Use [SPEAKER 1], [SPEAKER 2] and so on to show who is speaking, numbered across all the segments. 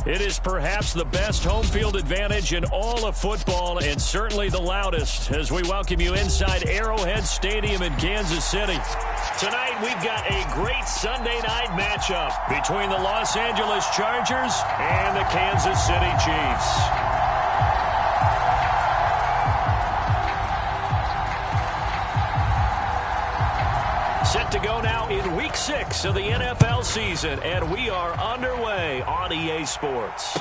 [SPEAKER 1] It is perhaps the best home field advantage in all of football and certainly the loudest as we welcome you inside Arrowhead Stadium in Kansas City. Tonight we've got a great Sunday night matchup between the Los Angeles Chargers and the Kansas City Chiefs. Set to go now in Week 6 of the NFL season, and we are underway on EA Sports.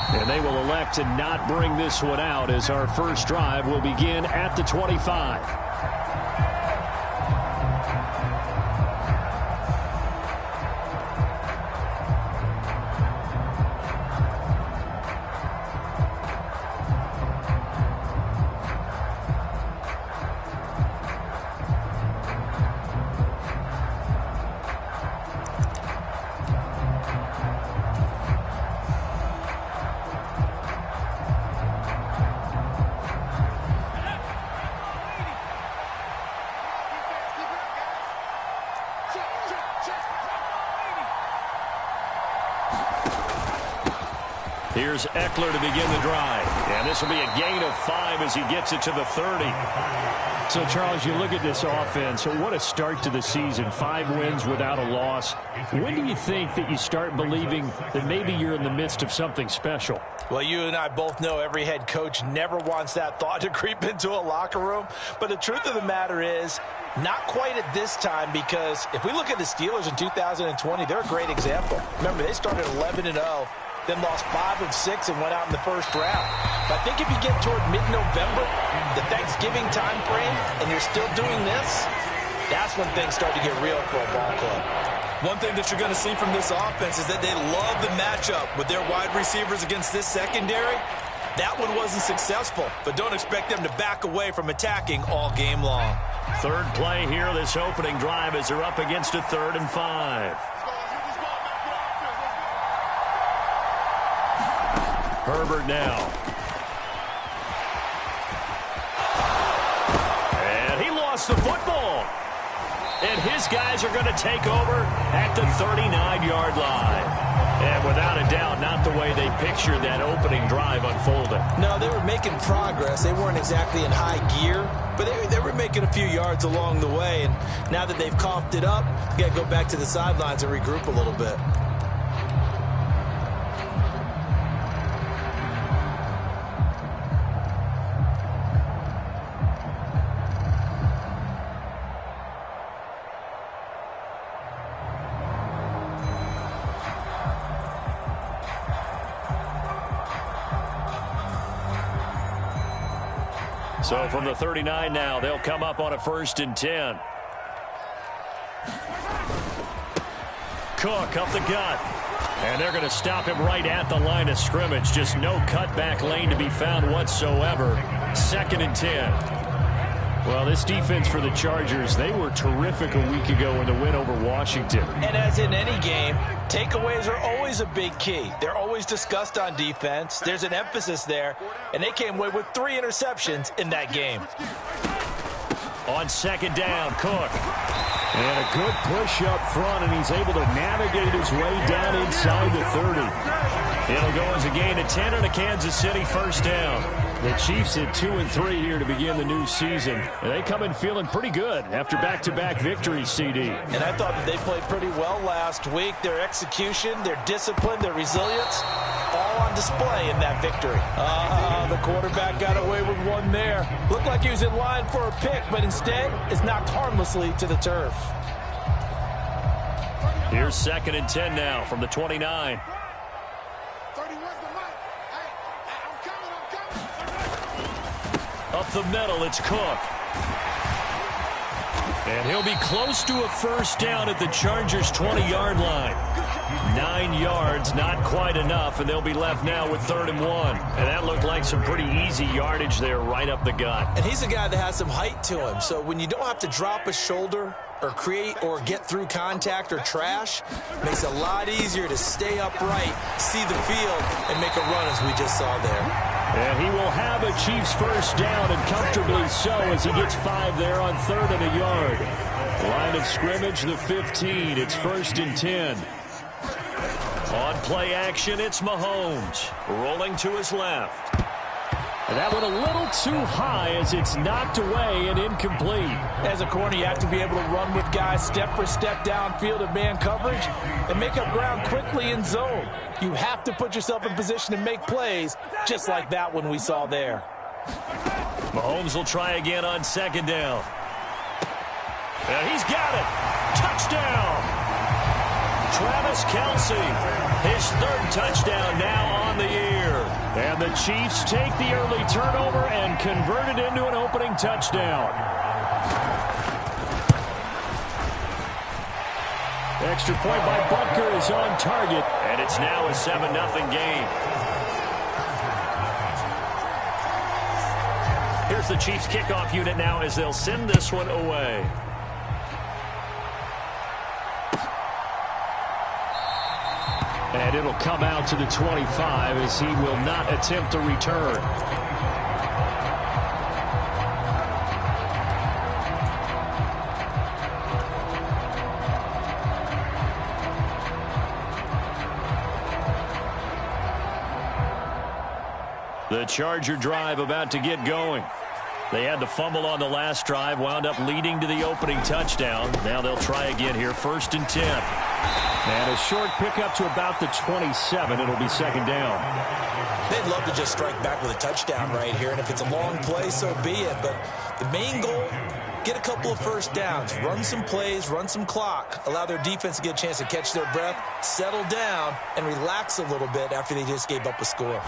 [SPEAKER 1] And they will elect to not bring this one out as our first drive will begin at the 25. Here's Eckler to begin the drive. And this will be a gain of 5 as he gets it to the 30. So, Charles, you look at this offense. So what a start to the season. 5 wins without a loss. When do you think that you start believing that maybe you're in the midst of something special?
[SPEAKER 2] Well, you and I both know every head coach never wants that thought to creep into a locker room. But the truth of the matter is, not quite at this time, because if we look at the Steelers in 2020, they're a great example. Remember, they started 11-0. Then lost 5 of 6 and went out in the first round. But I think if you get toward mid-November, the Thanksgiving time frame, and you're still doing this, that's when things start to get real for a ball club.
[SPEAKER 3] One thing that you're going to see from this offense is that they love the matchup with their wide receivers against this secondary. That one wasn't successful, but don't expect them to back away from attacking all game long.
[SPEAKER 1] Third play here, this opening drive, as they're up against a 3rd and 5. Herbert now. And he lost the football. And his guys are going to take over at the 39-yard line. And without a doubt, not the way they pictured that opening drive unfolding.
[SPEAKER 2] No, they were making progress. They weren't exactly in high gear, but they were making a few yards along the way. And now that they've coughed it up, you got to go back to the sidelines and regroup a little bit.
[SPEAKER 1] So from the 39 now, they'll come up on a 1st and 10. Cook up the gut. And they're going to stop him right at the line of scrimmage. Just no cutback lane to be found whatsoever. 2nd and 10. Well, this defense for the Chargers, they were terrific a week ago in the win over Washington.
[SPEAKER 2] And as in any game, takeaways are always a big key. They're always discussed on defense. There's an emphasis there, and they came away with 3 interceptions in that game.
[SPEAKER 1] On 2nd down, Cook. And a good push up front, and he's able to navigate his way down inside the 30. It'll go as a gain of 10 and a Kansas City 1st down. The Chiefs at 2-3 here to begin the new season. And they come in feeling pretty good after back-to-back victories, CD.
[SPEAKER 2] And I thought that they played pretty well last week. Their execution, their discipline, their resilience, all on display in that victory. The quarterback got away with one there. Looked like he was in line for a pick, but instead is knocked harmlessly to the turf.
[SPEAKER 1] Here's 2nd and 10 now from the 29. Up the middle, it's Cook. And he'll be close to a 1st down at the Chargers' 20-yard line. 9 yards, not quite enough, and they'll be left now with 3rd and 1. And that looked like some pretty easy yardage there right up the gut.
[SPEAKER 2] And he's a guy that has some height to him, so when you don't have to drop a shoulder or create or get through contact or trash, makes it a lot easier to stay upright, see the field, and make a run as we just saw there.
[SPEAKER 1] And he will have a Chiefs 1st down, and comfortably so, as he gets 5 there on 3rd and a yard. Line of scrimmage, the 15. It's 1st and 10. On play action, it's Mahomes. Rolling to his left. And that went a little too high as it's knocked away and incomplete.
[SPEAKER 2] As a corner, you have to be able to run with guys step for step downfield in man coverage and make up ground quickly in zone. You have to put yourself in position to make plays, just like that one we saw there.
[SPEAKER 1] Mahomes will try again on second down. And he's got it. Touchdown. Travis Kelce, his third touchdown now on the year. And the Chiefs take the early turnover and convert it into an opening touchdown. Extra point by Butker is on target. And it's now a 7-0 game. Here's the Chiefs kickoff unit now as they'll send this one away. And it'll come out to the 25 as he will not attempt to return. The Charger drive about to get going. They had the fumble on the last drive, wound up leading to the opening touchdown. Now they'll try again here, 1st and 10. And a short pickup to about the 27. It'll be second down.
[SPEAKER 3] They'd love to just strike back with a touchdown right here, and if it's a long play, so be it. But the main goal, get a couple of first downs, run some plays, run some clock, allow their defense to get a chance to catch their breath, settle down, and relax a little bit after they just gave up a score.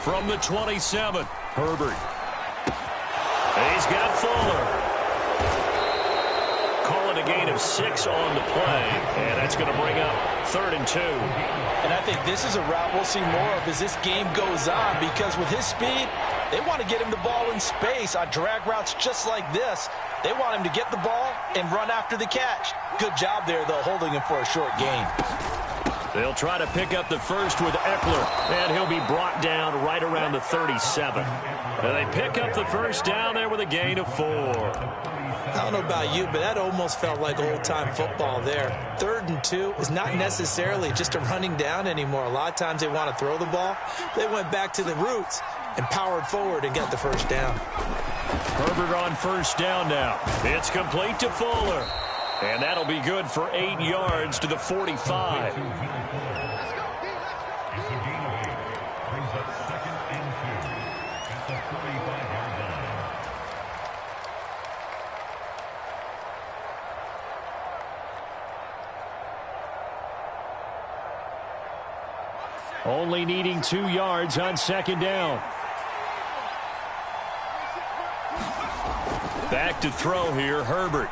[SPEAKER 1] From the 27, Herbert. He's got Fuller. Calling a gain of 6 on the play, and that's going to bring up 3rd and 2.
[SPEAKER 2] And I think this is a route we'll see more of as this game goes on, because with his speed, they want to get him the ball in space on drag routes just like this. They want him to get the ball and run after the catch. Good job there, though, holding him for a short gain.
[SPEAKER 1] They'll try to pick up the first with Eckler, and he'll be brought down right around the 37. And they pick up the first down there with a gain of 4.
[SPEAKER 2] I don't know about you, but that almost felt like old-time football there. 3rd and 2 is not necessarily just a running down anymore. A lot of times they want to throw the ball. They went back to the roots and powered forward and got the first down.
[SPEAKER 1] Herbert on first down now. It's complete to Fuller. And that'll be good for 8 yards to the 45. Only needing 2 yards on second down. Back to throw here, Herbert.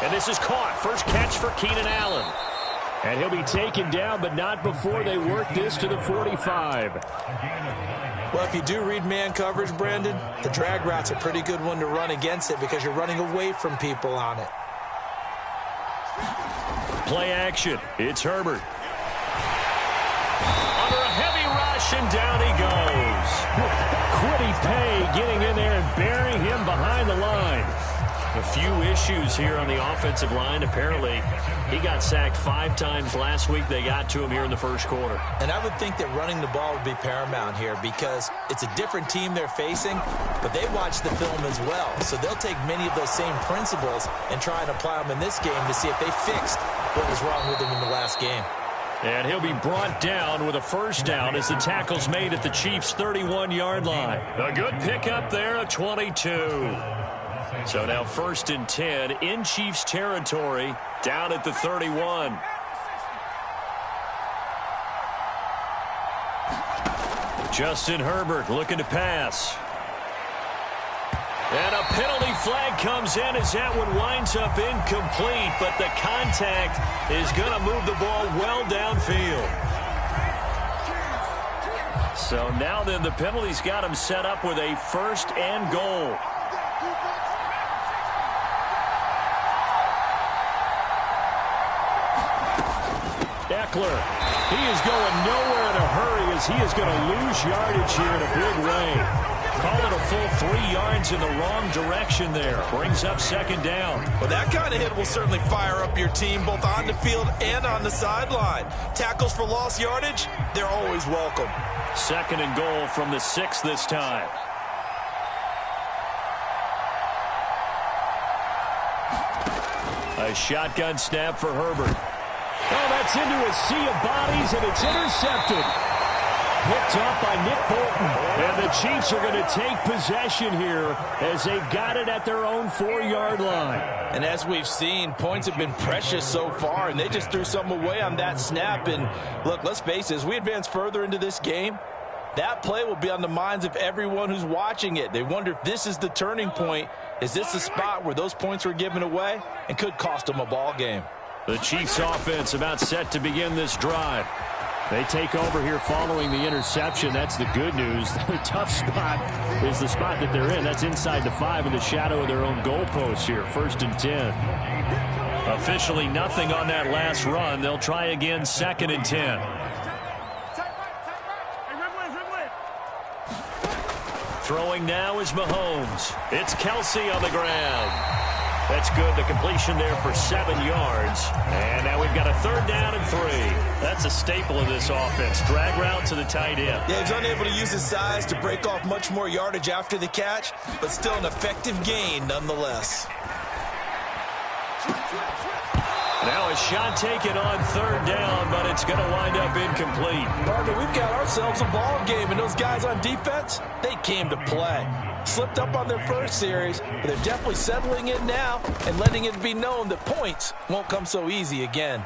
[SPEAKER 1] And this is caught. First catch for Keenan Allen. And he'll be taken down, but not before they work this to the 45.
[SPEAKER 2] Well, if you do read man coverage, Brandon, the drag route's a pretty good one to run against it because you're running away from people on it.
[SPEAKER 1] Play action. It's Herbert. Under a heavy rush, and down he goes. Quiddy Pay getting in there and burying him behind the line. A few issues here on the offensive line. Apparently, he got sacked 5 times last week. They got to him here in the first quarter.
[SPEAKER 2] And I would think that running the ball would be paramount here because it's a different team they're facing, but they watch the film as well. So they'll take many of those same principles and try and apply them in this game to see if they fixed what was wrong with them in the last game.
[SPEAKER 1] And he'll be brought down with a first down as the tackle's made at the Chiefs' 31-yard line. A good pickup there of 22. So now 1st and 10 in Chiefs territory, down at the 31. Justin Herbert looking to pass. And a penalty flag comes in as that one winds up incomplete, but the contact is going to move the ball well downfield. So now then the penalty's got him set up with a 1st and goal. Eckler, he is going nowhere in a hurry as he is going to lose yardage here in a big way. Call it a full 3 yards lines in the wrong direction there. Brings up second down.
[SPEAKER 3] Well, that kind of hit will certainly fire up your team both on the field and on the sideline. Tackles for lost yardage, they're always welcome.
[SPEAKER 1] Second and goal from the 6 this time. A shotgun snap for Herbert. Oh, that's into a sea of bodies, and it's intercepted. Picked up by Nick Bolton. And the Chiefs are going to take possession here as they've got it at their own 4-yard line.
[SPEAKER 3] And as we've seen, points have been precious so far, and they just threw some away on that snap. And look, let's face it, as we advance further into this game, that play will be on the minds of everyone who's watching it. They wonder if this is the turning point. Is this the spot where those points were given away and could cost them a ball game?
[SPEAKER 1] The Chiefs offense about set to begin this drive. They take over here following the interception. That's the good news. The tough spot is the spot that they're in. That's inside the 5 in the shadow of their own goalpost here. 1st and 10. Officially nothing on that last run. They'll try again 2nd and 10. Throwing now is Mahomes. It's Kelsey on the ground. That's good. The completion there for 7 yards. And now we've got a 3rd down and 3. That's a staple of this offense. Drag route to the tight end.
[SPEAKER 3] Yeah, he's unable to use his size to break off much more yardage after the catch, but still an effective gain nonetheless.
[SPEAKER 1] Now a shot taken on 3rd down, but it's going to wind up incomplete.
[SPEAKER 3] Partner, we've got ourselves a ball game, and those guys on defense, they came to play. Slipped up on their first series, but they're definitely settling in now and letting it be known that points won't come so easy again.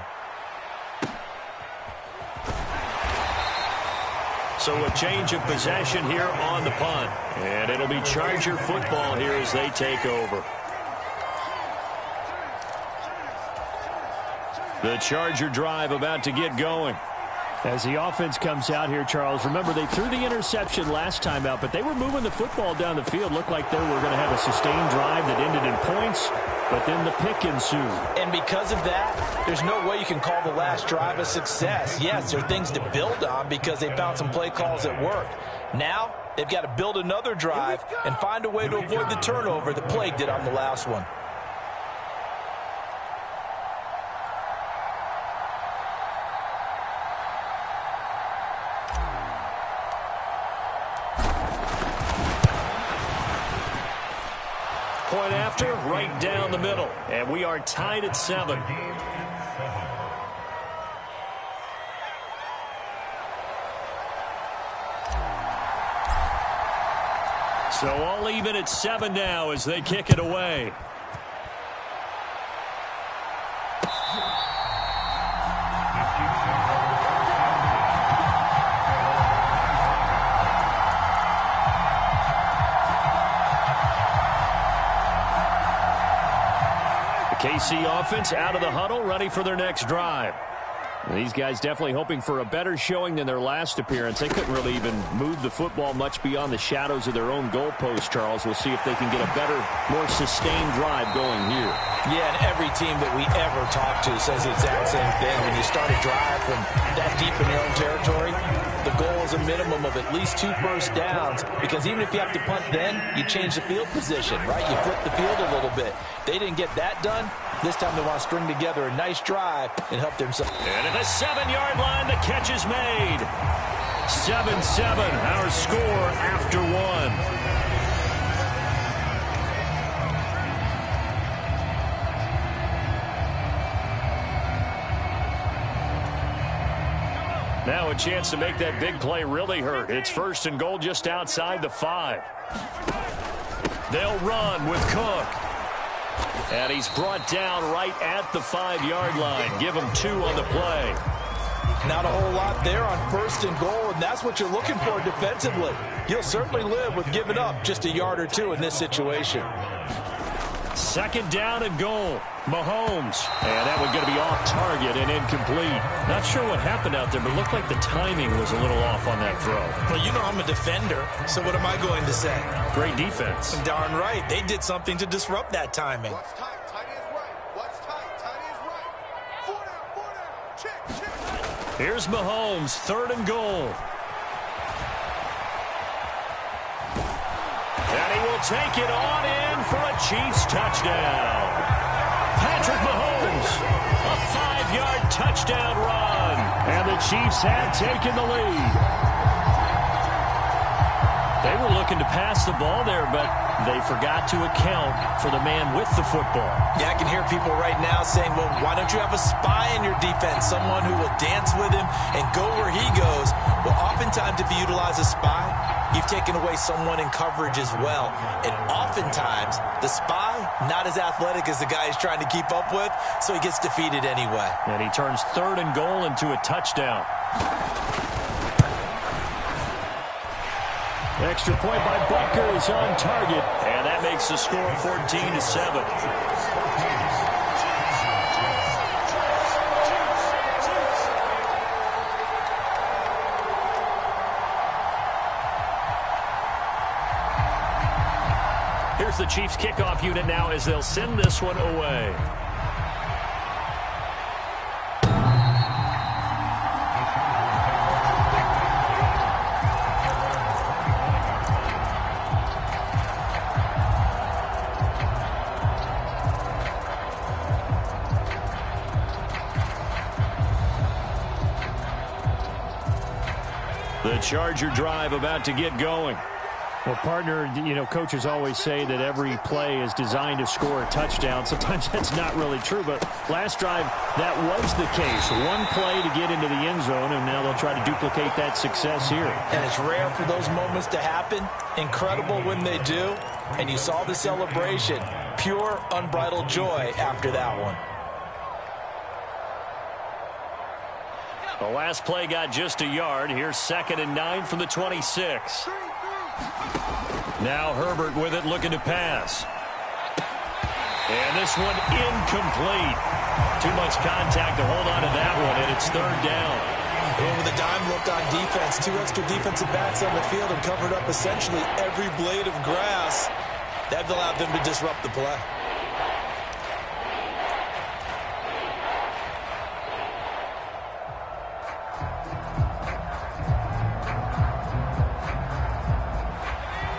[SPEAKER 1] So a change of possession here on the punt. And it'll be Charger football here as they take over. The Charger drive about to get going. As the offense comes out here, Charles, remember they threw the interception last time out, but they were moving the football down the field. Looked like they were going to have a sustained drive that ended in points, but then the pick ensued. And
[SPEAKER 3] because of that, there's no way you can call the last drive a success. Yes, there are things to build on because they found some play calls that worked. Now, they've got to build another drive and find a way to avoid the turnover the play did on the last one.
[SPEAKER 1] Point after, right down the middle. And we are tied at 7. So all even at 7 now as they kick it away. KC offense out of the huddle, ready for their next drive. These guys definitely hoping for a better showing than their last appearance. They couldn't really even move the football much beyond the shadows of their own goalpost, Charles. We'll see if they can get a better, more sustained drive going here.
[SPEAKER 3] Yeah, and every team that we ever talk to says the exact same thing. When you start a drive from that deep in your own territory, the goal is a minimum of at least 2 first downs, because even if you have to punt then, you change the field position, right? You flip the field a little bit. They didn't get that done. This time they want to string together a nice drive and help themselves.
[SPEAKER 1] And at the 7-yard line, the catch is made. 7-7, our score after 1. Now a chance to make that big play really hurt. It's 1st and goal just outside the 5. They'll run with Cook. And he's brought down right at the 5-yard line. Give him 2 on the play.
[SPEAKER 3] Not a whole lot there on 1st and goal, and that's what you're looking for defensively. You'll certainly live with giving up just a yard or 2 in this situation.
[SPEAKER 1] 2nd down and goal. Mahomes. And that one going to be off target and incomplete. Not sure what happened out there, but it looked like the timing was a little off on that throw.
[SPEAKER 3] Well, you know I'm a defender, so what am I going to say?
[SPEAKER 1] Great defense.
[SPEAKER 3] Darn right. They did something to disrupt that timing.
[SPEAKER 4] What's tight? Tight is right. What's tight? Tight is right. 4 down. Check.
[SPEAKER 1] Here's Mahomes, 3rd and goal. And he will take it on in for a Chiefs touchdown. Patrick Mahomes, a 5-yard touchdown run. And the Chiefs have taken the lead. They were looking to pass the ball there, but they forgot to account for the man with the football.
[SPEAKER 3] Yeah, I can hear people right now saying, well, why don't you have a spy in your defense, someone who will dance with him and go where he goes? Well, oftentimes if you utilize a spy, you've taken away someone in coverage as well. And oftentimes, the spy, not as athletic as the guy he's trying to keep up with, so he gets defeated anyway.
[SPEAKER 1] And he turns 3rd and goal into a touchdown. Extra point by Butker is on target, and that makes the score 14-7. Here's the Chiefs kickoff unit now as they'll send this one away. The Charger drive about to get going. Well, partner, you know, coaches always say that every play is designed to score a touchdown. Sometimes that's not really true, but last drive, that was the case. One play to get into the end zone, and now they'll try to duplicate that success here.
[SPEAKER 2] And it's rare for those moments to happen. Incredible when they do. And you saw the celebration. Pure, unbridled joy after that one.
[SPEAKER 1] The last play got just a yard. Here's 2nd and 9 from the 26. Now Herbert with it, looking to pass. And this one incomplete. Too much contact to hold on to that one, and it's 3rd down.
[SPEAKER 3] Over the dime looked on defense. 2 extra defensive backs on the field and covered up essentially every blade of grass. That allowed them to disrupt the play.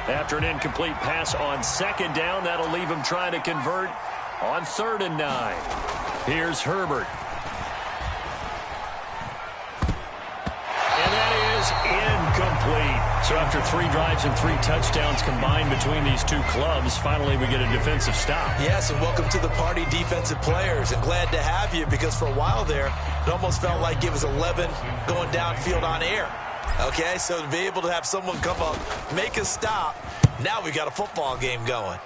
[SPEAKER 1] After an incomplete pass on 2nd down, that'll leave him trying to convert on 3rd and 9. Here's Herbert. And that is incomplete. So after 3 drives and 3 touchdowns combined between these two clubs, finally we get a defensive stop.
[SPEAKER 3] Yes, and welcome to the party, defensive players. And glad to have you, because for a while there, it almost felt like it was 11 going downfield on air. Okay, so to be able to have someone come up, make a stop, now we got a football game going.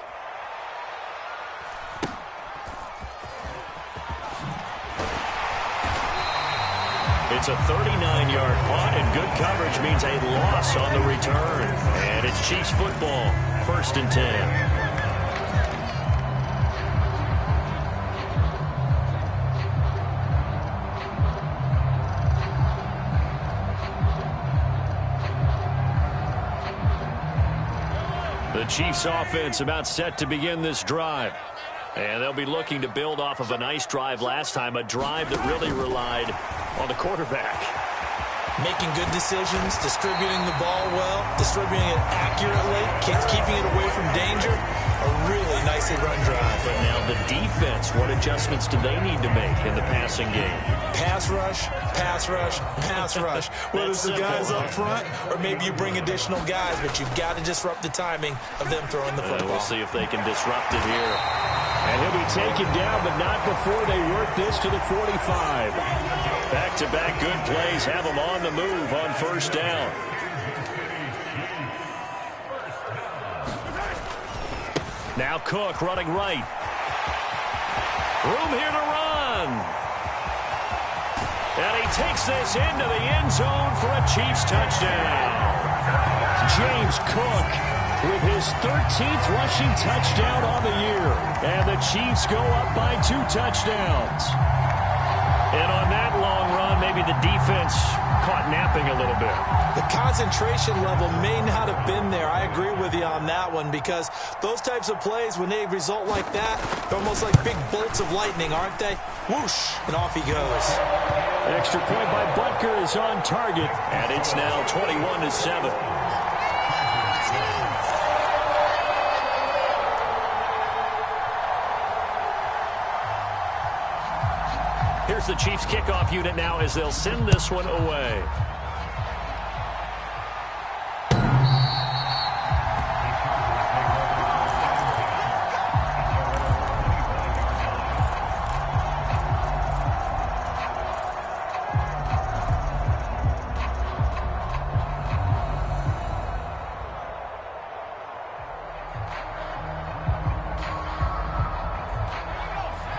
[SPEAKER 1] It's a 39-yard punt, and good coverage means a loss on the return. And it's Chiefs football, 1st and 10. The Chiefs offense about set to begin this drive. And they'll be looking to build off of a nice drive last time, a drive that really relied on the quarterback.
[SPEAKER 3] Making good decisions, distributing the ball well, distributing it accurately, keeping it away from danger. A really nicely run drive.
[SPEAKER 1] But now the defense, what adjustments do they need to make in the passing game?
[SPEAKER 3] Pass rush, pass rush, pass rush. Whether it's the guys up front or maybe you bring additional guys, but you've got to disrupt the timing of them throwing the football.
[SPEAKER 1] We'll see if they can disrupt it here. And he'll be taken down, but not before they work this to the 45. Back-to-back good plays have them on the move on 1st down. Now Cook running right. Room here to run. And he takes this into the end zone for a Chiefs touchdown. James Cook with his 13th rushing touchdown on the year. And the Chiefs go up by 2 touchdowns. And on that long run, maybe the defense caught napping a little bit.
[SPEAKER 2] The concentration level may not have been there. I agree with you on that one, because those types of plays, when they result like that, they're almost like big bolts of lightning, aren't they? Whoosh, and off he goes.
[SPEAKER 1] Extra point by Butker is on target, and it's now 21-7. the Chiefs kickoff unit now as they'll send this one away.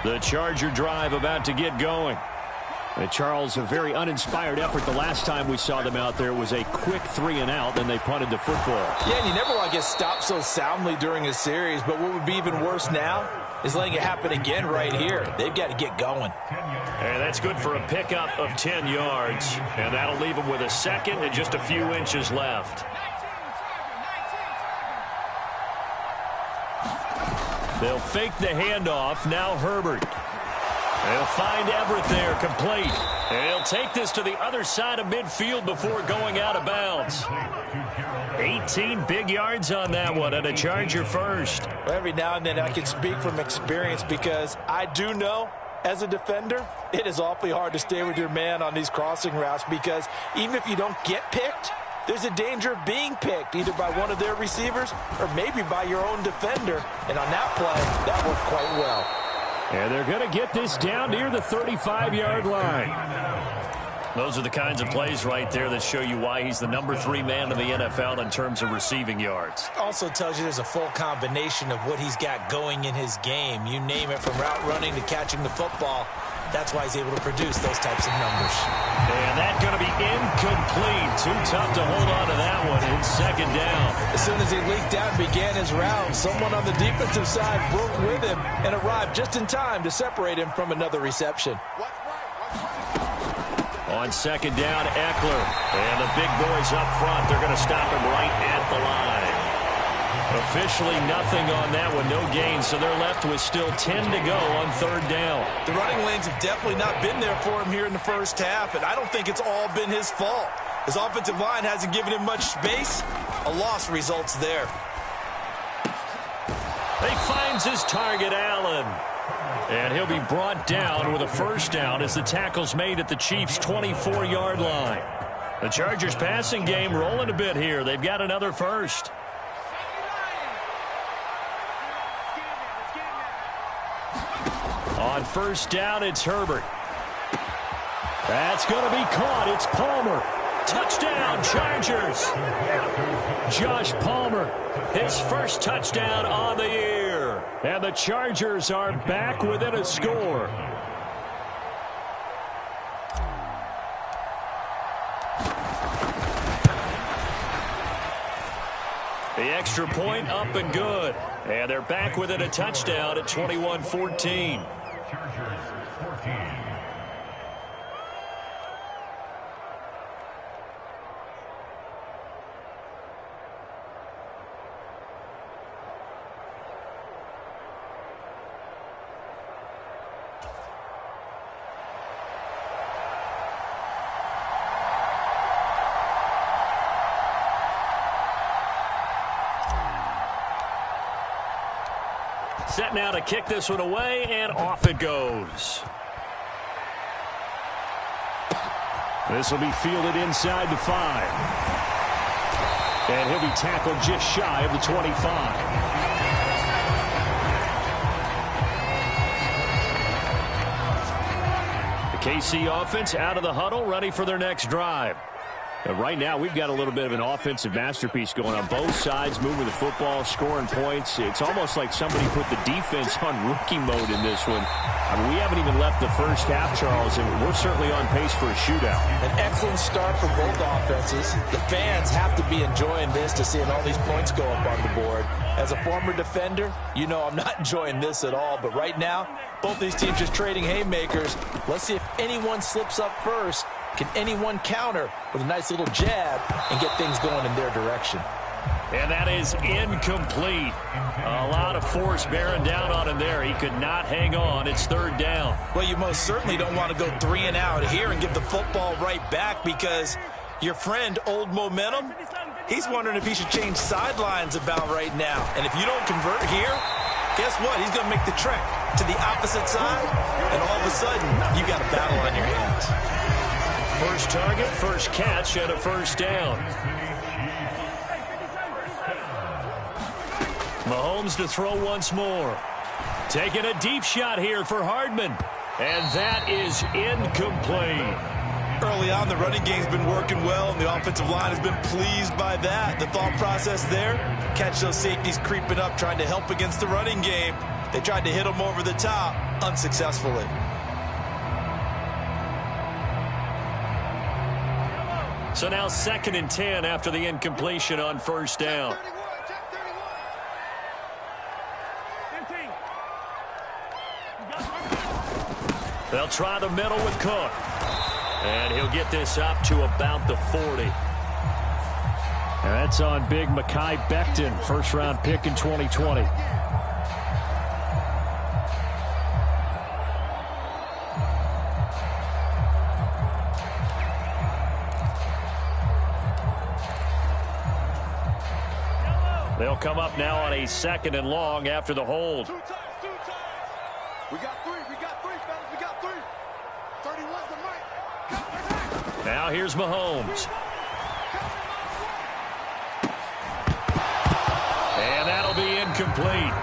[SPEAKER 1] The Charger drive about to get going. Charles, a very uninspired effort. The last time we saw them out there was a quick 3-and-out, then they punted the football.
[SPEAKER 2] Yeah, and you never want to get stopped so soundly during a series, but what would be even worse now is letting it happen again right here. They've got to get going.
[SPEAKER 1] And that's good for a pickup of 10 yards, and that'll leave them with a second and just a few inches left. They'll fake the handoff. Now Herbert. They'll find Everett there, complete. And he'll take this to the other side of midfield before going out of bounds. 18 big yards on that one, and a Charger first.
[SPEAKER 2] Well, every now and then I can speak from experience because I do know, as a defender, it is awfully hard to stay with your man on these crossing routes because even if you don't get picked, there's a danger of being picked either by one of their receivers or maybe by your own defender. And on that play, that worked quite well.
[SPEAKER 1] And they're going to get this down near the 35-yard line. Those are the kinds of plays right there that show you why he's the #3 man in the NFL in terms of receiving yards.
[SPEAKER 2] Also tells you there's a full combination of what he's got going in his game. You name it, from route running to catching the football. That's why he's able to produce those types of numbers.
[SPEAKER 1] And that's going to be incomplete. Too tough to hold on to that one in second down.
[SPEAKER 2] As soon as he leaked out and began his route, someone on the defensive side broke with him and arrived just in time to separate him from another reception.
[SPEAKER 1] On second down, Eckler. And the big boys up front. They're going to stop him right at the line. Officially nothing on that one, no gain, so they're left with still 10 to go on third down.
[SPEAKER 3] The running lanes have definitely not been there for him here in the first half, and I don't think it's all been his fault. His offensive line hasn't given him much space. A loss results there.
[SPEAKER 1] He finds his target, Allen. And he'll be brought down with a first down as the tackle's made at the Chiefs' 24-yard line. The Chargers' passing game rolling a bit here. They've got another first. On first down, it's Herbert. That's going to be caught. It's Palmer. Touchdown, Chargers. Josh Palmer, his first touchdown on the year. And the Chargers are back within a score. The extra point up and good. And they're back within a touchdown at 21-14. Set now to kick this one away, and off it goes. This will be fielded inside the 5. And he'll be tackled just shy of the 25. The KC offense out of the huddle, ready for their next drive. Right now, we've got a little bit of an offensive masterpiece going on both sides, moving the football, scoring points. It's almost like somebody put the defense on rookie mode in this one. I mean, we haven't even left the first half, Charles, and we're certainly on pace for a shootout.
[SPEAKER 2] An excellent start for both offenses. The fans have to be enjoying this to seeing all these points go up on the board. As a former defender, you know I'm not enjoying this at all. But right now, both these teams just trading haymakers. Let's see if anyone slips up first. Can anyone counter with a nice little jab and get things going in their direction?
[SPEAKER 1] And that is incomplete. A lot of force bearing down on him there. He could not hang on. It's third down.
[SPEAKER 3] Well, you most certainly don't want to go 3 and out here and give the football right back because your friend, Old Momentum, he's wondering if he should change sidelines about right now. And if you don't convert here, guess what? He's going to make the trek to the opposite side, and all of a sudden, you got a battle on your hands.
[SPEAKER 1] First target, first catch, and a first down. Mahomes to throw once more. Taking a deep shot here for Hardman. And that is incomplete.
[SPEAKER 3] Early on, the running game's been working well, and the offensive line has been pleased by that. The thought process there, catch those safeties creeping up, trying to help against the running game. They tried to hit them over the top, unsuccessfully.
[SPEAKER 1] So now 2nd and 10 after the incompletion on first down. They'll try the middle with Cook. And he'll get this up to about the 40. And that's on big Mekhi Becton, first-round pick in 2020. They'll come up now on a 2nd and long after the hold.
[SPEAKER 4] Two times. We got three, fellas. We got three. 31's the mic.
[SPEAKER 1] Now here's Mahomes. And that'll be incomplete.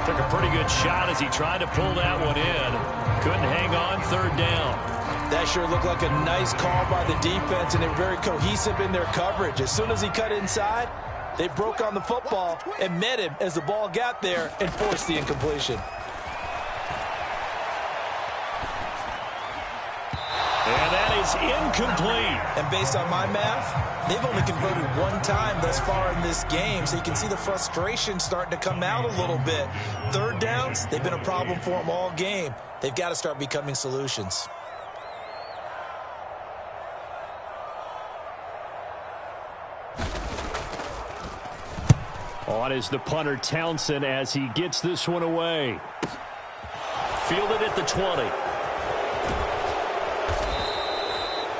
[SPEAKER 1] Took a pretty good shot as he tried to pull that one in. Couldn't hang on, 3rd down.
[SPEAKER 2] That sure looked like a nice call by the defense, and they're very cohesive in their coverage. As soon as he cut inside, they broke on the football and met him as the ball got there and forced the incompletion.
[SPEAKER 1] And that is incomplete.
[SPEAKER 2] And based on my math, they've only converted one time thus far in this game, so you can see the frustration starting to come out a little bit. 3rd downs, they've been a problem for them all game. They've got to start becoming solutions.
[SPEAKER 1] On is the punter Townsend as he gets this one away. Fielded at the 20.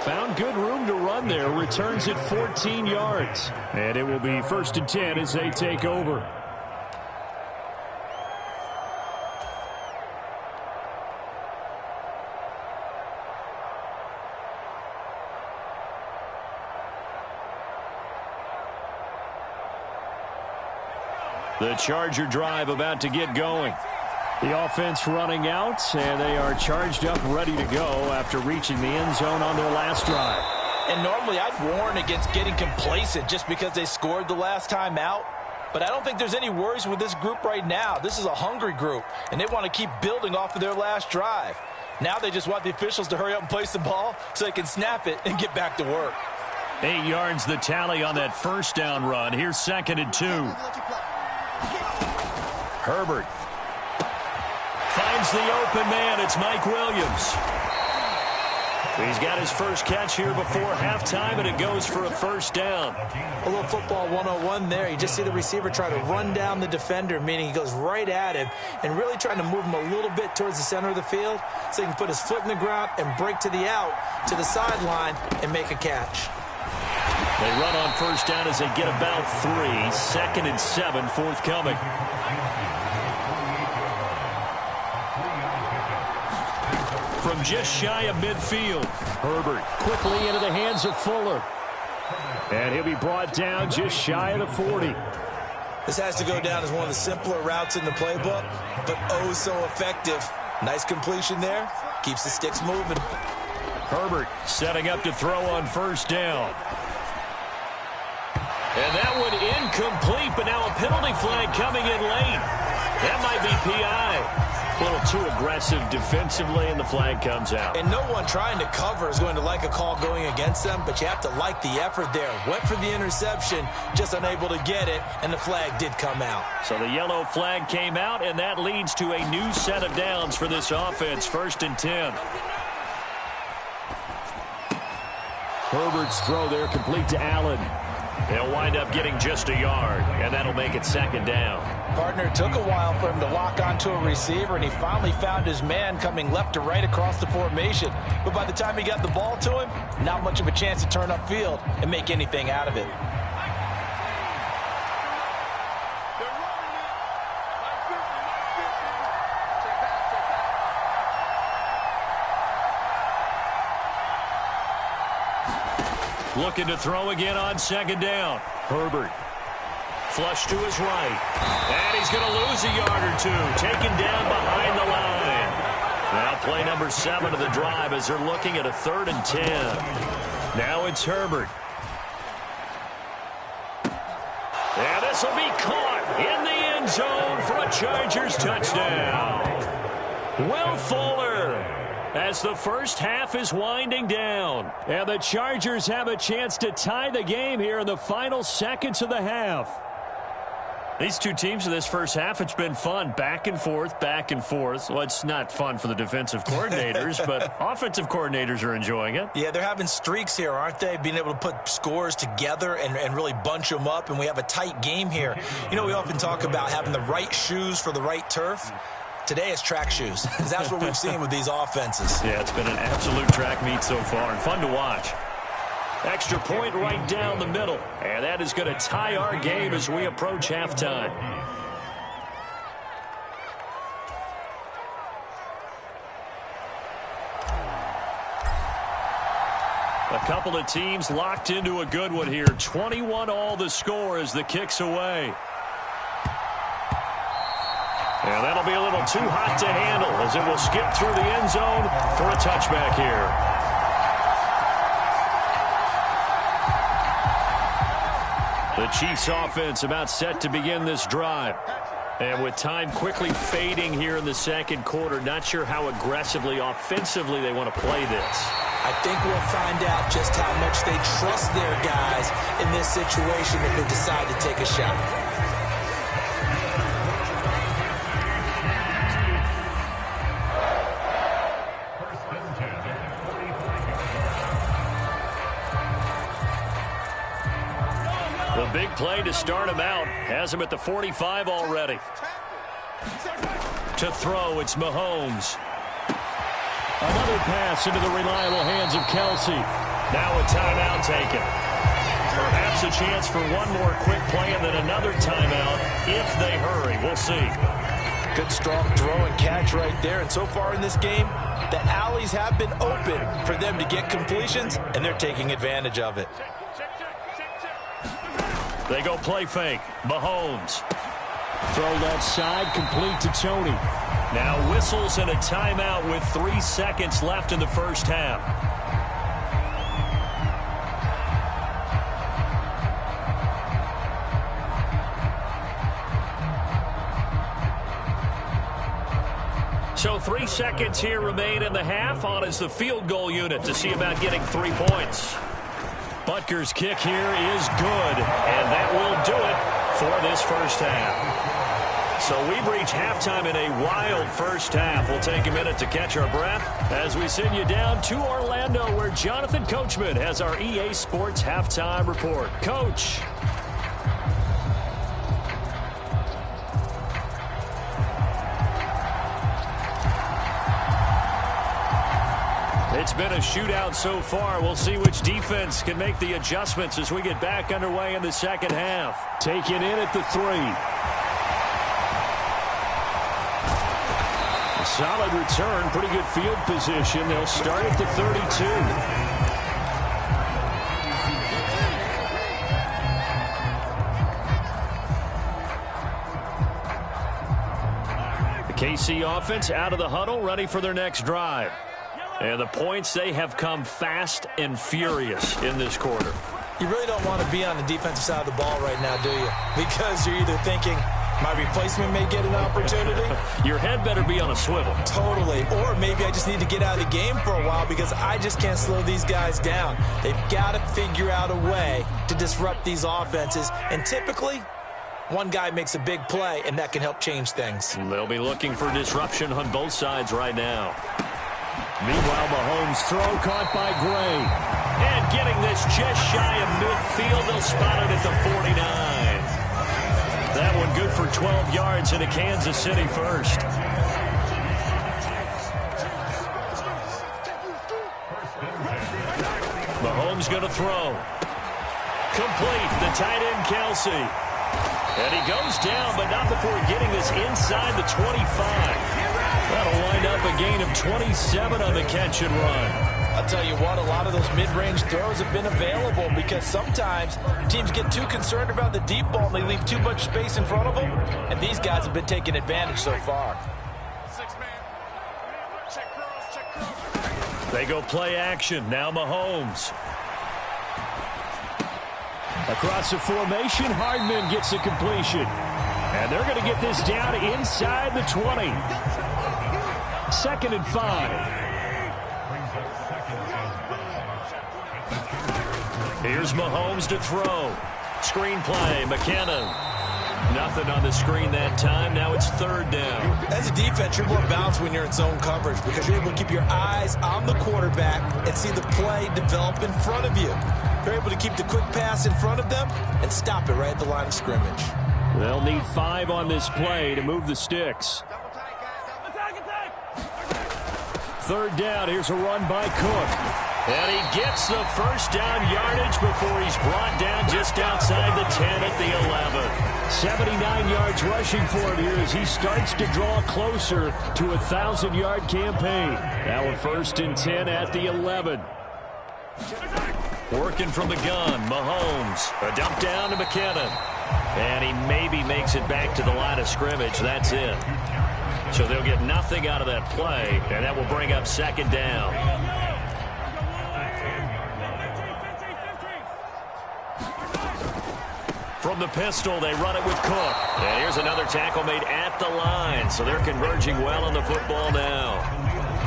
[SPEAKER 1] Found good room to run there. Returns it 14 yards. And it will be 1st and 10 as they take over. The Charger drive about to get going. The offense running out, and they are charged up, ready to go after reaching the end zone on their last drive.
[SPEAKER 2] And normally I'd warn against getting complacent just because they scored the last time out. But I don't think there's any worries with this group right now. This is a hungry group, and they want to keep building off of their last drive. Now they just want the officials to hurry up and place the ball so they can snap it and get back to work.
[SPEAKER 1] 8 yards the tally on that first down run. Here's 2nd and 2. Herbert finds the open man. It's Mike Williams. He's got his first catch here before halftime, and it goes for a first down.
[SPEAKER 2] A little football 101 there. You just see the receiver try to run down the defender, meaning he goes right at him and really trying to move him a little bit towards the center of the field so he can put his foot in the ground and break to the out, to the sideline, and make a catch.
[SPEAKER 1] They run on first down as they get about 3. 2nd and 7 forthcoming. From just shy of midfield, Herbert quickly into the hands of Fuller. And he'll be brought down just shy of the 40.
[SPEAKER 2] This has to go down as one of the simpler routes in the playbook, but oh so effective. Nice completion there. Keeps the sticks moving.
[SPEAKER 1] Herbert setting up to throw on first down. And that one incomplete, but now a penalty flag coming in late. That might be PI. A little too aggressive defensively, and the flag comes out.
[SPEAKER 2] And no one trying to cover is going to like a call going against them, but you have to like the effort there. Went for the interception, just unable to get it, and the flag did come out.
[SPEAKER 1] So the yellow flag came out, and that leads to a new set of downs for this offense. 1st and 10. Herbert's throw there complete to Allen. They'll wind up getting just a yard, and that'll make it 2nd down.
[SPEAKER 2] Partner, it took a while for him to lock onto a receiver, and he finally found his man coming left to right across the formation. But by the time he got the ball to him, not much of a chance to turn upfield and make anything out of it.
[SPEAKER 1] Looking to throw again on second down. Herbert. Flush to his right. And he's going to lose a yard or two. Taken down behind the line. Now play number 7 of the drive as they're looking at a 3rd and 10. Now it's Herbert. And this will be caught in the end zone for a Chargers touchdown. Will Fuller, as the first half is winding down. And the Chargers have a chance to tie the game here in the final seconds of the half. These two teams in this first half, it's been fun. Back and forth, back and forth. Well, it's not fun for the defensive coordinators, but offensive coordinators are enjoying it.
[SPEAKER 3] Yeah, they're having streaks here, aren't they? Being able to put scores together and really bunch them up, and we have a tight game here. You know, we often talk about having the right shoes for the right turf. Today it's track shoes. That's what we've seen with these offenses.
[SPEAKER 1] Yeah, it's been an absolute track meet so far and fun to watch. Extra point right down the middle. And that is going to tie our game as we approach halftime. A couple of teams locked into a good one here. 21-all the score as the kick's away. And that'll be a little too hot to handle as it will skip through the end zone for a touchback here. The Chiefs offense about set to begin this drive. And with time quickly fading here in the second quarter, not sure how aggressively, offensively they want to play this.
[SPEAKER 3] I think we'll find out just how much they trust their guys in this situation if they decide to take a shot.
[SPEAKER 1] The big play to start him out. Has him at the 45 already. To throw, it's Mahomes. Another pass into the reliable hands of Kelsey. Now a timeout taken. Perhaps a chance for one more quick play and then another timeout if they hurry. We'll see.
[SPEAKER 2] Good strong throw and catch right there. And so far in this game, the alleys have been open for them to get completions, and they're taking advantage of it.
[SPEAKER 1] They go play fake. Mahomes. Throw left side, complete to Tony. Now whistles and a timeout with 3 seconds left in the first half. So 3 seconds here remain in the half. On is the field goal unit to see about getting 3 points. Butker's kick here is good, and that will do it for this first half. So we've reached halftime in a wild first half. We'll take a minute to catch our breath as we send you down to Orlando, where Jonathan Coachman has our EA Sports halftime report. Coach. It's been a shootout so far. We'll see which defense can make the adjustments as we get back underway in the second half. Taken in at the 3. A solid return, pretty good field position. They'll start at the 32. The KC offense out of the huddle, ready for their next drive. And the points, they have come fast and furious in this quarter.
[SPEAKER 3] You really don't want to be on the defensive side of the ball right now, do you? Because you're either thinking, my replacement may get an opportunity.
[SPEAKER 1] Your head better be on a swivel.
[SPEAKER 3] Totally. Or maybe I just need to get out of the game for a while because I just can't slow these guys down. They've got to figure out a way to disrupt these offenses. And typically, one guy makes a big play, and that can help change things.
[SPEAKER 1] They'll be looking for disruption on both sides right now. Meanwhile, Mahomes' throw caught by Gray. And getting this just shy of midfield, they'll spot it at the 49. That one good for 12 yards into Kansas City first. Mahomes going to throw. Complete, the tight end Kelsey. And he goes down, but not before getting this inside the 25. That'll wind up a gain of 27 on the catch and run.
[SPEAKER 2] I'll tell you what, a lot of those mid-range throws have been available because sometimes teams get too concerned about the deep ball and they leave too much space in front of them, and these guys have been taking advantage so far.
[SPEAKER 1] They go play action. Now Mahomes. Across the formation, Hardman gets the completion. And they're going to get this down inside the 20. 2nd and 5. Here's Mahomes to throw. Screen play, McKinnon. Nothing on the screen that time. Now it's 3rd down.
[SPEAKER 3] As a defense, you're more balanced when you're in zone coverage because you're able to keep your eyes on the quarterback and see the play develop in front of you. You're able to keep the quick pass in front of them and stop it right at the line of scrimmage.
[SPEAKER 1] They'll need 5 on this play to move the sticks. 3rd down. Here's a run by Cook. And he gets the first down yardage before he's brought down just outside the 10 at the 11. 79 yards rushing for him here as he starts to draw closer to a 1,000-yard campaign. Now a 1st and 10 at the 11. Working from the gun, Mahomes. A dump down to McKinnon. And he maybe makes it back to the line of scrimmage. That's it. So they'll get nothing out of that play, and that will bring up 2nd down. From the pistol, they run it with Cook. And here's another tackle made at the line. So they're converging well on the football now.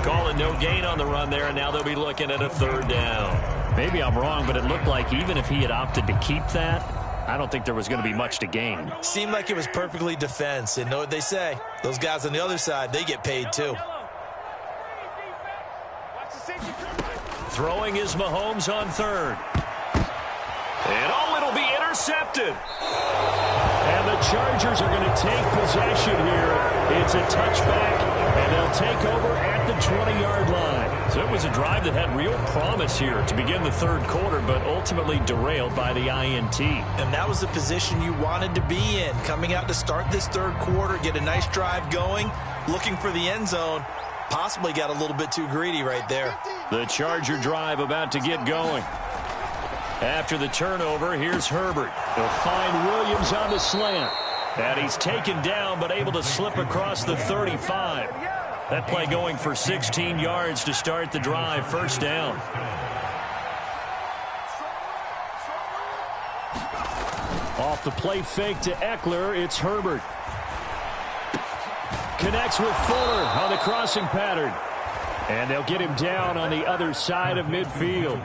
[SPEAKER 1] Calling no gain on the run there, and now they'll be looking at a 3rd down. Maybe I'm wrong, but it looked like even if he had opted to keep that, I don't think there was going to be much to gain.
[SPEAKER 2] Seemed like it was perfectly defense. And know what they say? Those guys on the other side, they get paid too.
[SPEAKER 1] Throwing is Mahomes on 3rd. And it'll be intercepted. And the Chargers are going to take possession here. It's a touchback, and they'll take over at the 20-yard line. So it was a drive that had real promise here to begin the 3rd quarter, but ultimately derailed by the INT.
[SPEAKER 2] And that was the position you wanted to be in, coming out to start this 3rd quarter, get a nice drive going, looking for the end zone. Possibly got a little bit too greedy right there.
[SPEAKER 1] The Charger drive about to get going. After the turnover, here's Herbert. They'll find Williams on the slant. And he's taken down, but able to slip across the 35. That play going for 16 yards to start the drive. 1st down. Off the play fake to Eckler, it's Herbert. Connects with Fuller on the crossing pattern. And they'll get him down on the other side of midfield.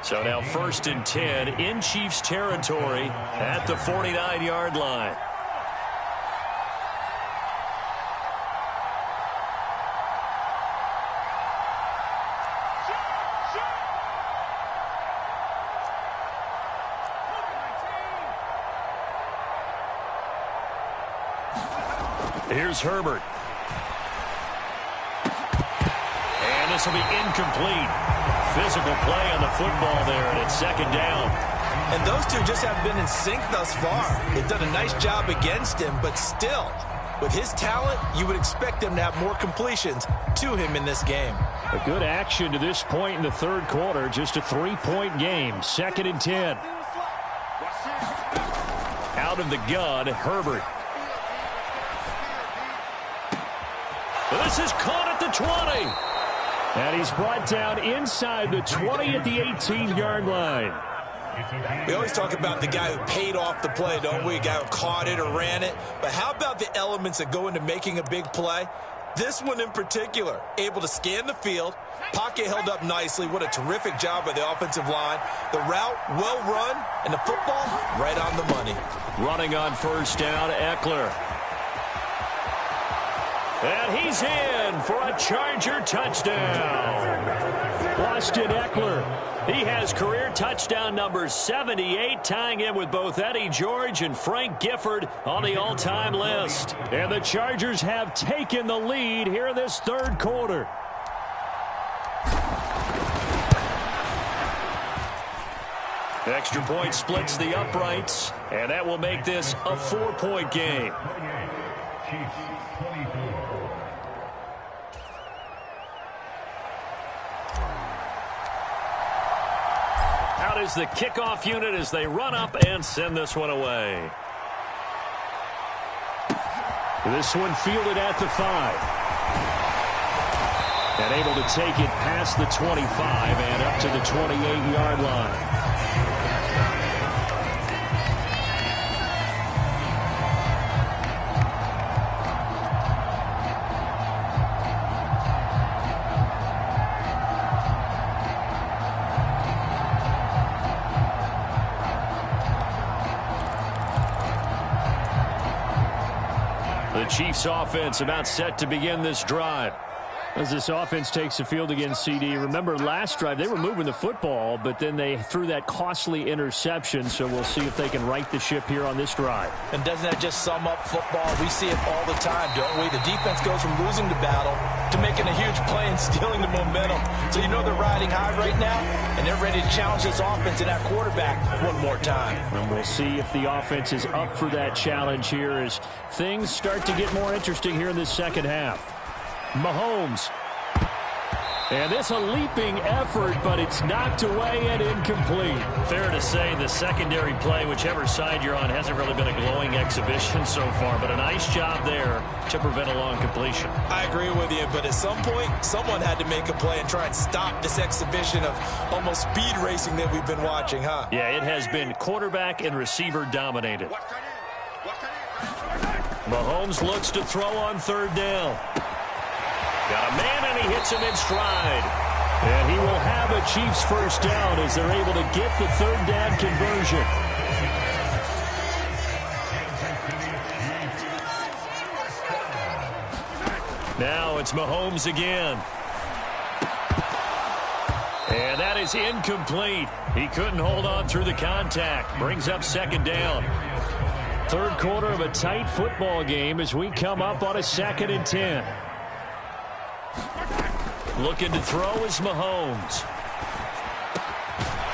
[SPEAKER 1] So now 1st and 10 in Chiefs territory at the 49-yard line. Here's Herbert. And this will be incomplete. Physical play on the football there, and it's 2nd down.
[SPEAKER 2] And those two just haven't been in sync thus far. They've done a nice job against him, but still, with his talent, you would expect them to have more completions to him in this game.
[SPEAKER 1] A good action to this point in the 3rd quarter. Just a 3-point game. 2nd and 10. Out of the gun, Herbert. This is caught at the 20. And he's brought down inside the 20 at the 18-yard line.
[SPEAKER 3] We always talk about the guy who paid off the play, don't we? A guy who caught it or ran it. But how about the elements that go into making a big play? This one in particular, able to scan the field, pocket held up nicely. What a terrific job by the offensive line. The route, well run, and the football, right on the money.
[SPEAKER 1] Running on 1st down, Eckler. And he's in for a Charger touchdown. Austin Eckler. He has career touchdown number 78, tying him with both Eddie George and Frank Gifford on the all-time list. And the Chargers have taken the lead here in this 3rd quarter. Extra point splits the uprights, and that will make this a 4-point game. out is the kickoff unit as they run up and send this one away. This one fielded at the 5. And able to take it past the 25 and up to the 28-yard line. The Chiefs offense about set to begin this drive. As this offense takes the field against CD, remember last drive they were moving the football, but then they threw that costly interception, so we'll see if they can right the ship here on this drive.
[SPEAKER 2] And doesn't that just sum up football? We see it all the time, don't we? The defense goes from losing the battle to making a huge play and stealing the momentum. So you know they're riding high right now, and they're ready to challenge this offense and that quarterback one more time.
[SPEAKER 1] And we'll see if the offense is up for that challenge here as things start to get more interesting here in this second half. Mahomes. And this a leaping effort, but it's knocked away and incomplete. Fair to say the secondary play, whichever side you're on, hasn't really been a glowing exhibition so far, but a nice job there to prevent a long completion.
[SPEAKER 3] I agree with you, but at some point, someone had to make a play and try and stop this exhibition of almost speed racing that we've been watching, huh?
[SPEAKER 1] Yeah, it has been quarterback and receiver dominated. Mahomes looks to throw on third down. Got a man, and he hits him in stride. And he will have a Chiefs first down as they're able to get the third down conversion. Now it's Mahomes again. And that is incomplete. He couldn't hold on through the contact. Brings up second down. Third quarter of a tight football game as we come up on a 2nd and 10. Looking to throw is Mahomes.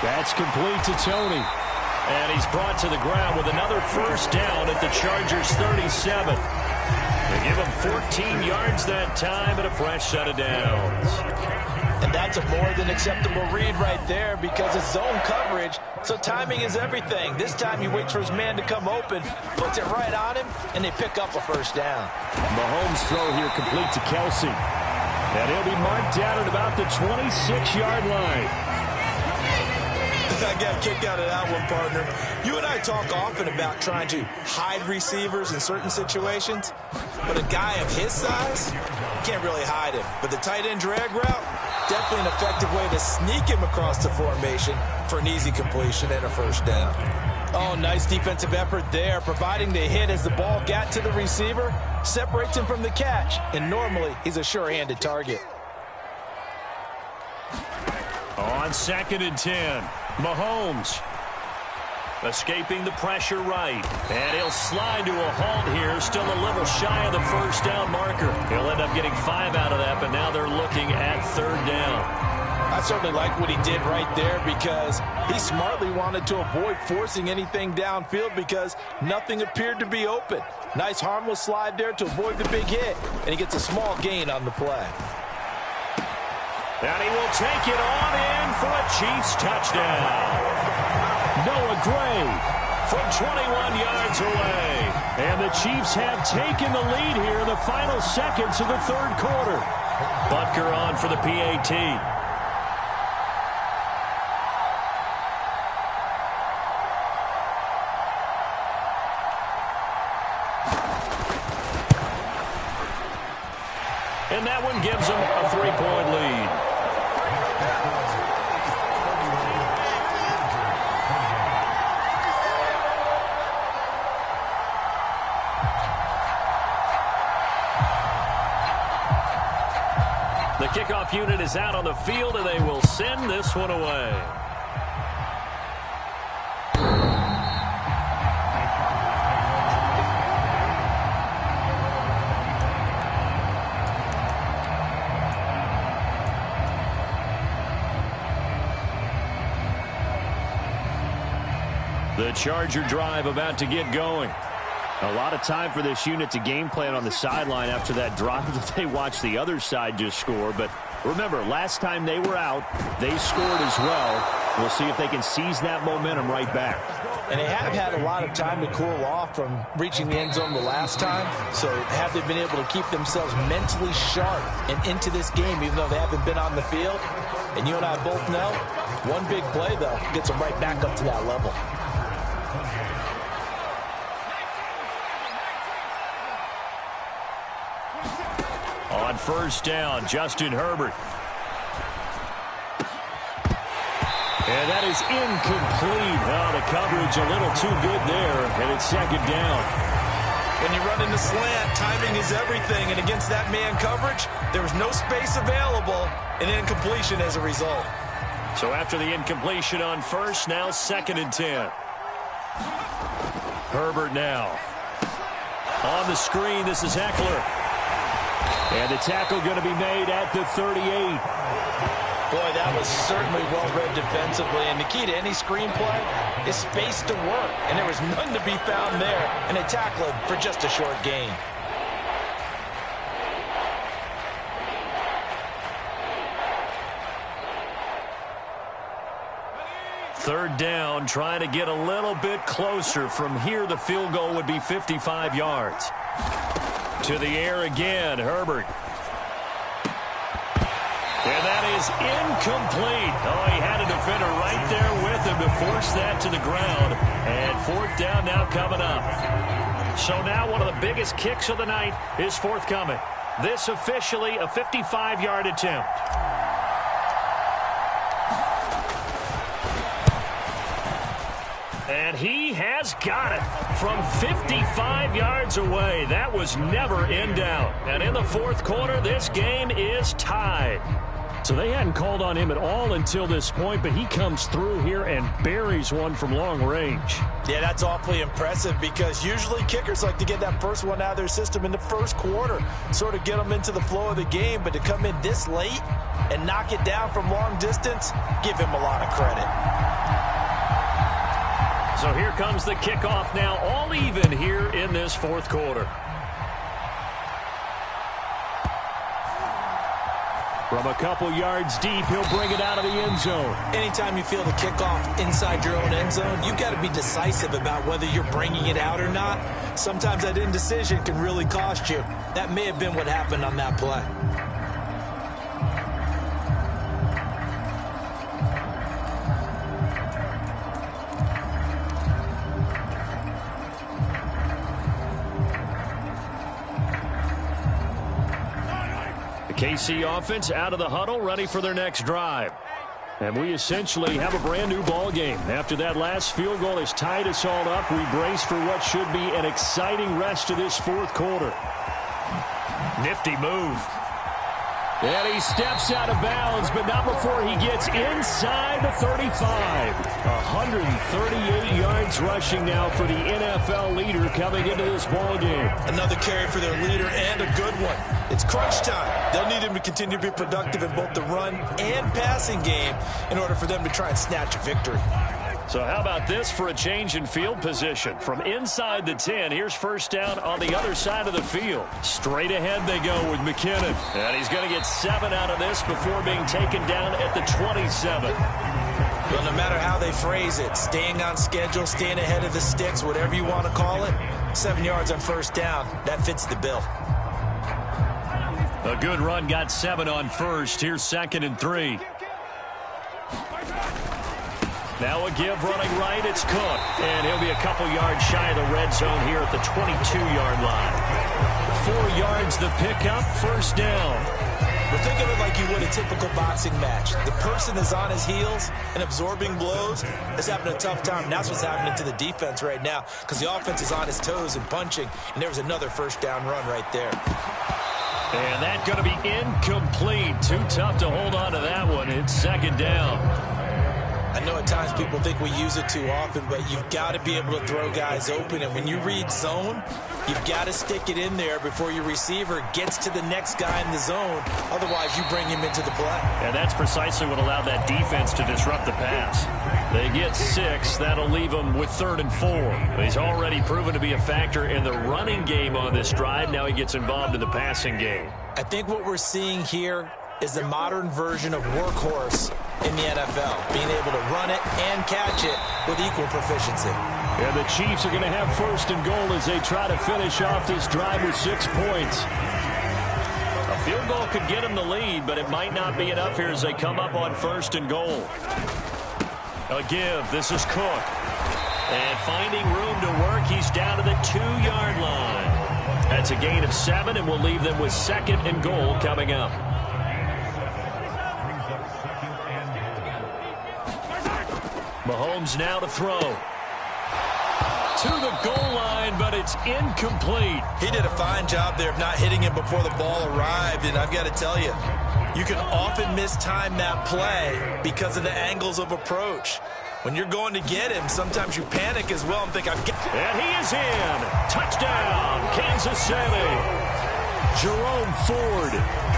[SPEAKER 1] That's complete to Tony. And he's brought to the ground with another first down at the Chargers' 37. They give him 14 yards that time and a fresh set of downs.
[SPEAKER 2] And that's a more than acceptable read right there because it's zone coverage, so timing is everything. This time he waits for his man to come open, puts it right on him, and they pick up a first down.
[SPEAKER 1] Mahomes' throw here complete to Kelsey. And he'll be marked down at about the 26-yard line.
[SPEAKER 3] I got a kick out of that one, partner. You and I talk often about trying to hide receivers in certain situations, but a guy of his size, you can't really hide him. But the tight end drag route, definitely an effective way to sneak him across the formation for an easy completion and a first down.
[SPEAKER 2] Oh, nice defensive effort there, providing the hit as the ball got to the receiver, separates him from the catch, and normally he's a sure-handed target.
[SPEAKER 1] On 2nd and 10, Mahomes escaping the pressure right, and he'll slide to a halt here, still a little shy of the first down marker. He'll end up getting 5 out of that, but now they're looking at third down.
[SPEAKER 2] I certainly like what he did right there because he smartly wanted to avoid forcing anything downfield because nothing appeared to be open. Nice harmless slide there to avoid the big hit, and he gets a small gain on the play.
[SPEAKER 1] And he will take it on in for a Chiefs touchdown. Noah Gray from 21 yards away. And the Chiefs have taken the lead here in the final seconds of the third quarter. Butker on for the PAT. And that one gives them a 3-point lead. The kickoff unit is out on the field, and they will send this one away. The Charger drive about to get going. A lot of time for this unit to game plan on the sideline after that drive that they watched the other side just score. But remember, last time they were out, they scored as well. We'll see if they can seize that momentum right back.
[SPEAKER 2] And they have had a lot of time to cool off from reaching the end zone the last time. So have they been able to keep themselves mentally sharp and into this game, even though they haven't been on the field? And you and I both know, one big play, though, gets them right back up to that level.
[SPEAKER 1] On first down, Justin Herbert. And that is incomplete. Oh, the coverage a little too good there, and it's second down.
[SPEAKER 3] When you run in the slant, timing is everything, and against that man coverage, there was no space available, and incompletion as a result.
[SPEAKER 1] So after the incompletion on first, now 2nd and 10. Herbert now. On the screen, this is Eckler. And the tackle going to be made at the 38.
[SPEAKER 2] Boy, that was certainly well-read defensively, and the key to any screenplay is space to work, and there was none to be found there, and they tackle him for just a short gain.
[SPEAKER 1] Third down, trying to get a little bit closer. From here, the field goal would be 55 yards. To the air again, Herbert. And that is incomplete. Oh, he had a defender right there with him to force that to the ground. And 4th down now coming up. So now one of the biggest kicks of the night is forthcoming. This officially a 55-yard attempt. And he has got it from 55 yards away. That was never in doubt. And in the 4th quarter, this game is tied. So they hadn't called on him at all until this point, but he comes through here and buries one from long range.
[SPEAKER 2] Yeah, that's awfully impressive because usually kickers like to get that first one out of their system in the 1st quarter, sort of get them into the flow of the game, but to come in this late and knock it down from long distance, give him a lot of credit.
[SPEAKER 1] So here comes the kickoff now, all even here in this 4th quarter. From a couple yards deep, he'll bring it out of the end zone.
[SPEAKER 2] Anytime you feel the kickoff inside your own end zone, you've got to be decisive about whether you're bringing it out or not. Sometimes that indecision can really cost you. That may have been what happened on that play.
[SPEAKER 1] KC offense out of the huddle, ready for their next drive. And we essentially have a brand new ball game. After that last field goal has tied us all up, we brace for what should be an exciting rest of this 4th quarter. Nifty move. And he steps out of bounds, but not before he gets inside the 35. 138 yards rushing now for the NFL leader coming into this ball game.
[SPEAKER 3] Another carry for their leader and a good one. It's crunch time. They'll need him to continue to be productive in both the run and passing game in order for them to try and snatch a victory.
[SPEAKER 1] So how about this for a change in field position? From inside the 10, here's first down on the other side of the field. Straight ahead they go with McKinnon. And he's going to get 7 out of this before being taken down at the 27.
[SPEAKER 3] Well, no matter how they phrase it, staying on schedule, staying ahead of the sticks, whatever you want to call it, 7 yards on first down, that fits the bill.
[SPEAKER 1] A good run got 7 on first. Here's 2nd and 3. Now a give running right, it's Cook. And he'll be a couple yards shy of the red zone here at the 22-yard line. 4 yards the pickup, first down.
[SPEAKER 2] But think of it like you would a typical boxing match. The person is on his heels and absorbing blows is having a tough time. And that's what's happening to the defense right now because the offense is on his toes and punching. And there was another first down run right there.
[SPEAKER 1] And that's going to be incomplete. Too tough to hold on to that one. It's 2nd down.
[SPEAKER 2] I know at times people think we use it too often, but you've got to be able to throw guys open. And when you read zone, you've got to stick it in there before your receiver gets to the next guy in the zone. Otherwise, you bring him into the play.
[SPEAKER 1] And that's precisely what allowed that defense to disrupt the pass. They get 6. That'll leave them with 3rd and 4. He's already proven to be a factor in the running game on this drive. Now he gets involved in the passing game.
[SPEAKER 2] I think what we're seeing here is the modern version of workhorse
[SPEAKER 3] in the NFL, being able to run it and catch it with equal proficiency.
[SPEAKER 1] And the Chiefs are going to have first and goal as they try to finish off this drive with 6 points. A field goal could get them the lead, but it might not be enough here as they come up on first and goal. A give. This is Cook. And finding room to work, he's down to the 2-yard line. That's a gain of 7, and we'll leave them with second and goal coming up. Mahomes now to throw. To the goal line, but it's incomplete.
[SPEAKER 3] He did a fine job there of not hitting him before the ball arrived, and I've got to tell you, you can often mistime that play because of the angles of approach. When you're going to get him, sometimes you panic as well and think, and
[SPEAKER 1] he is in. Touchdown, Kansas City. Jerome Ford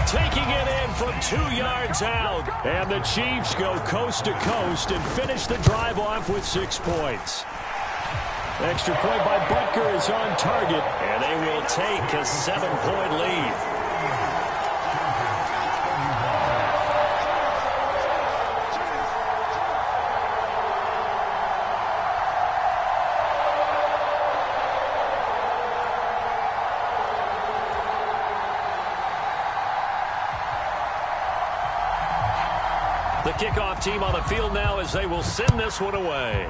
[SPEAKER 1] taking it in from 2 yards out. And the Chiefs go coast to coast and finish the drive off with 6 points. Extra point by Butker is on target, and they will take a 7-point lead. The kickoff team on the field now as they will send this one away.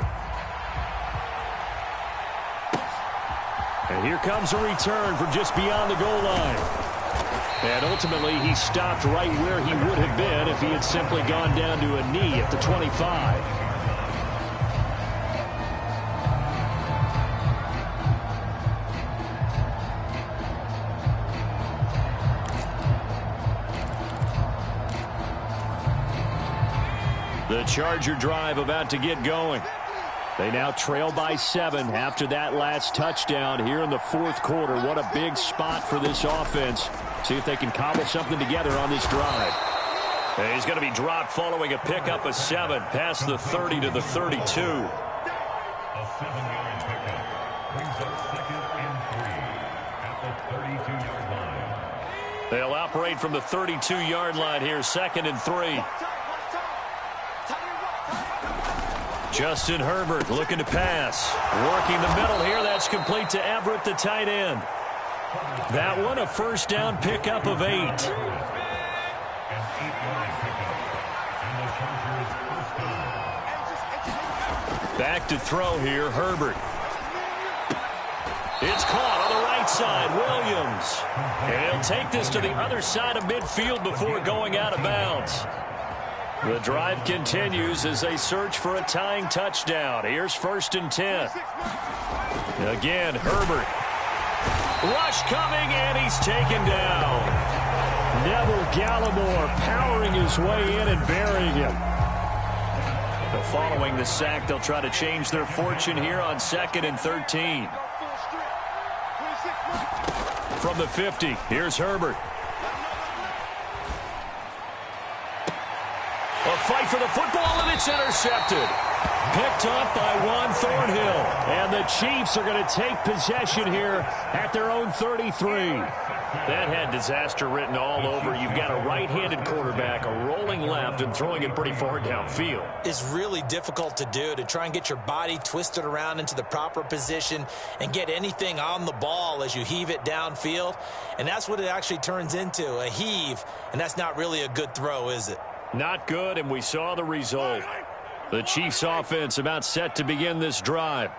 [SPEAKER 1] And here comes a return from just beyond the goal line. And ultimately, he stopped right where he would have been if he had simply gone down to a knee at the 25. The Charger drive about to get going. They now trail by 7 after that last touchdown here in the 4th quarter. What a big spot for this offense. See if they can cobble something together on this drive. And he's going to be dropped following a pickup of 7 past the 30 to the 32.
[SPEAKER 5] A 7-yard pickup brings up 2nd and 3 at the 32-yard line.
[SPEAKER 1] They'll operate from the 32-yard line here, 2nd and 3. Justin Herbert looking to pass. Working the middle here. That's complete to Everett, the tight end. That one a first down pickup of 8. Back to throw here, Herbert. It's caught on the right side, Williams. And he'll take this to the other side of midfield before going out of bounds. The drive continues as they search for a tying touchdown. Here's 1st and 10. Again, Herbert. Rush coming, and he's taken down. Neville Gallimore powering his way in and burying him. Following the sack, they'll try to change their fortune here on 2nd and 13. From the 50, here's Herbert. A fight for the football, and it's intercepted. Picked up by Juan Thornhill. And the Chiefs are going to take possession here at their own 33. That had disaster written all over. You've got a right-handed quarterback, a rolling left, and throwing it pretty far downfield.
[SPEAKER 3] It's really difficult to do, to try and get your body twisted around into the proper position and get anything on the ball as you heave it downfield. And that's what it actually turns into, a heave. And that's not really a good throw, is it?
[SPEAKER 1] Not good, and we saw the result. The Chiefs offense about set to begin this drive.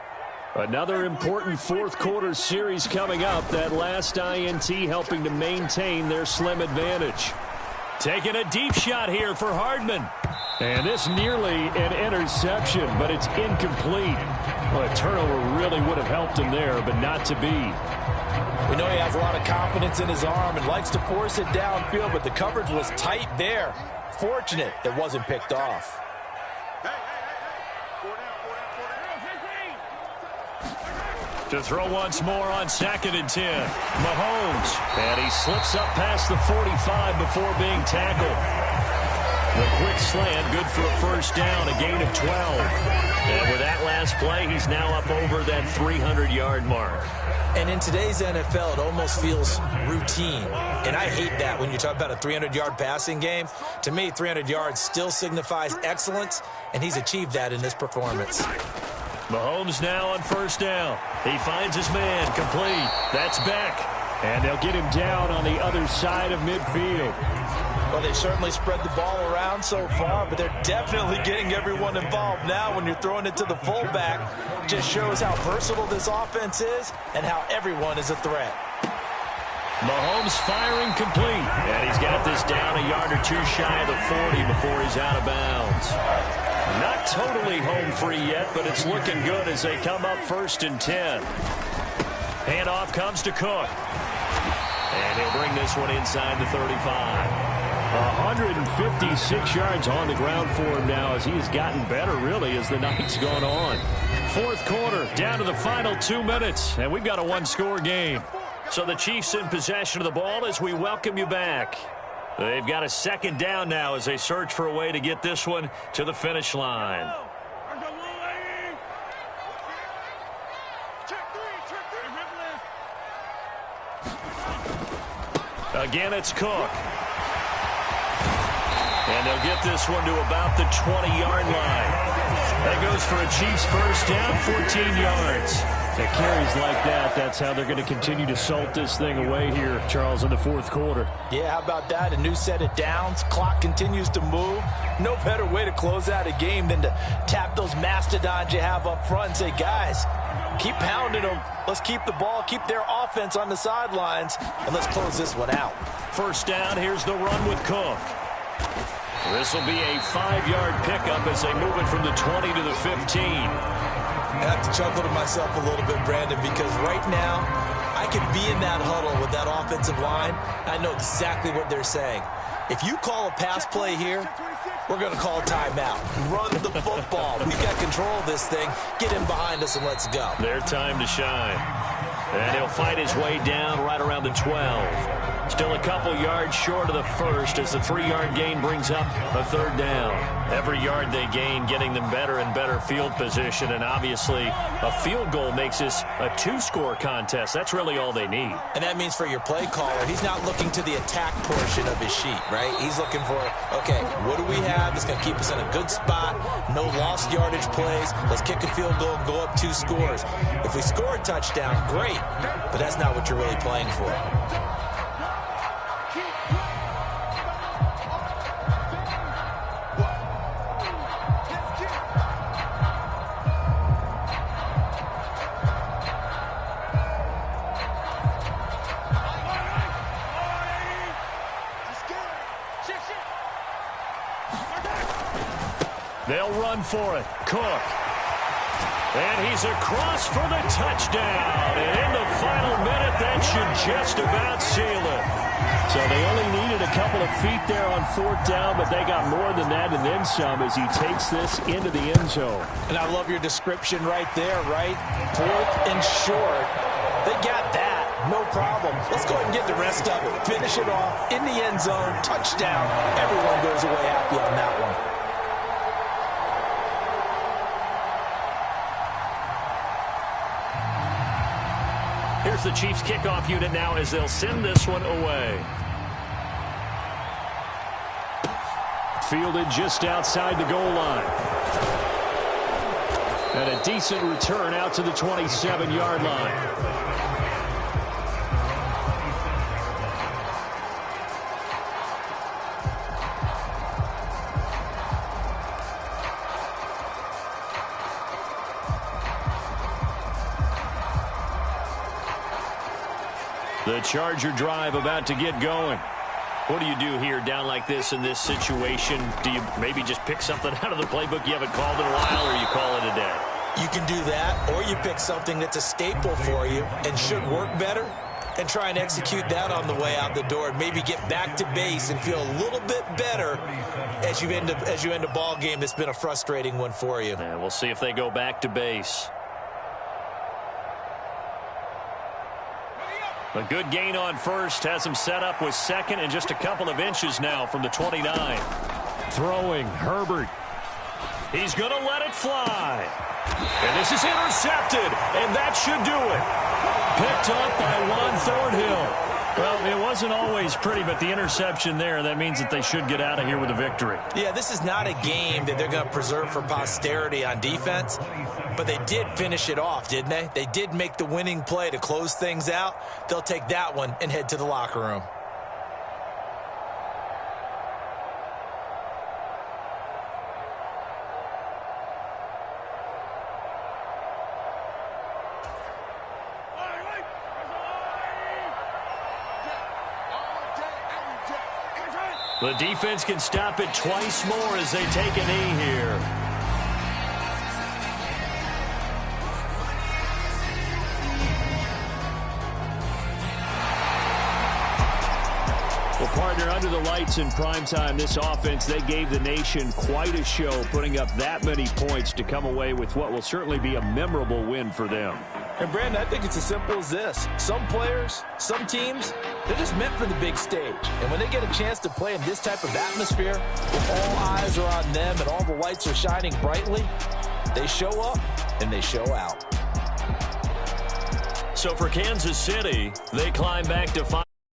[SPEAKER 1] Another important 4th quarter series coming up. That last INT helping to maintain their slim advantage. Taking a deep shot here for Hardman. And this nearly an interception, but it's incomplete. Well, a turnover really would have helped him there, but not to be.
[SPEAKER 2] We know he has a lot of confidence in his arm and likes to force it downfield, but the coverage was tight there. Fortunate it wasn't picked off.
[SPEAKER 1] To throw once more on 2nd and 10. Mahomes. And he slips up past the 45 before being tackled. The quick slant, good for a first down, a gain of 12. And with that last play, he's now up over that 300-yard mark.
[SPEAKER 2] And in today's NFL, it almost feels routine. And I hate that when you talk about a 300-yard passing game. To me, 300 yards still signifies excellence, and he's achieved that in this performance.
[SPEAKER 1] Mahomes now on first down. He finds his man, complete. That's Beck. And they'll get him down on the other side of midfield.
[SPEAKER 2] Well, they certainly spread the ball around so far, but they're definitely getting everyone involved now when you're throwing it to the fullback. Just shows how versatile this offense is and how everyone is a threat.
[SPEAKER 1] Mahomes firing complete. And he's got this down a yard or two shy of the 40 before he's out of bounds. Not totally home free yet, but it's looking good as they come up 1st and 10. Handoff comes to Cook. And he'll bring this one inside the 35. 156 yards on the ground for him now as he has gotten better, really, as the night's gone on. Fourth quarter, down to the final 2 minutes, and we've got a one-score game. So the Chiefs in possession of the ball as we welcome you back. They've got a second down now as they search for a way to get this one to the finish line. Again, it's Cook. And they'll get this one to about the 20-yard line. That goes for a Chiefs first down, 14 yards. At carries like that, that's how they're going to continue to salt this thing away here, Charles, in the fourth quarter.
[SPEAKER 2] Yeah, how about that? A new set of downs. Clock continues to move. No better way to close out a game than to tap those mastodons you have up front and say, guys, keep pounding them. Let's keep the ball, keep their offense on the sidelines, and let's close this one out.
[SPEAKER 1] First down, here's the run with Cook. This will be a 5-yard pickup as they move it from the 20 to the 15.
[SPEAKER 2] I have to chuckle to myself a little bit, Brandon, because right now I could be in that huddle with that offensive line. I know exactly what they're saying. If you call a pass play here, we're going to call a timeout. Run the football. We've got control of this thing. Get in behind us and let's go.
[SPEAKER 1] Their time to shine. And he'll fight his way down right around the 12. Still a couple yards short of the first as the 3-yard gain brings up a third down. Every yard they gain getting them better and better field position, and obviously a field goal makes this a 2-score contest. That's really all they need.
[SPEAKER 2] And that means for your play caller, he's not looking to the attack portion of his sheet, right? He's looking for, okay, what do we have that's going to keep us in a good spot? No lost yardage plays. Let's kick a field goal and go up 2 scores. If we score a touchdown, great, but that's not what you're really playing for.
[SPEAKER 1] They'll run for it. Cook. And he's across for the touchdown. And in the final minute, that should just about seal it. So they only needed a couple of feet there on fourth down, but they got more than that and then some as he takes this into the end zone.
[SPEAKER 2] And I love your description right there, right? Fourth and short. They got that. No problem. Let's go ahead and get the rest of it. Finish it off in the end zone. Touchdown. Everyone goes away happy on that one.
[SPEAKER 1] Here's the Chiefs kickoff unit now as they'll send this one away. Fielded just outside the goal line. And a decent return out to the 27-yard line. The Charger drive about to get going. What do you do here down like this in this situation? Do you maybe just pick something out of the playbook you haven't called in a while, or you call it a day?
[SPEAKER 2] You can do that, or you pick something that's a staple for you and should work better and try and execute that on the way out the door and maybe get back to base and feel a little bit better as you end a ball game that's been a frustrating one for you.
[SPEAKER 1] And we'll see if they go back to base. A good gain on first has him set up with second and just a couple of inches now from the 29. throwing. Herbert. He's going to let it fly. And this is intercepted, and that should do it. Picked up by Juan Thornhill. Well, it wasn't always pretty, but the interception there, that means that they should get out of here with a victory.
[SPEAKER 3] Yeah, this is not a game that they're going to preserve for posterity on defense, but they did finish it off, didn't they? They did make the winning play to close things out. They'll take that one and head to the locker room.
[SPEAKER 1] The defense can stop it twice more as they take a knee here. Well, partner, under the lights in primetime, this offense, they gave the nation quite a show, putting up that many points to come away with what will certainly be a memorable win for them.
[SPEAKER 2] And, Brandon, I think it's as simple as this. Some players, some teams, they're just meant for the big stage. And when they get a chance to play in this type of atmosphere, where all eyes are on them and all the lights are shining brightly, they show up and they show out.
[SPEAKER 1] So for Kansas City, they climb back to 5.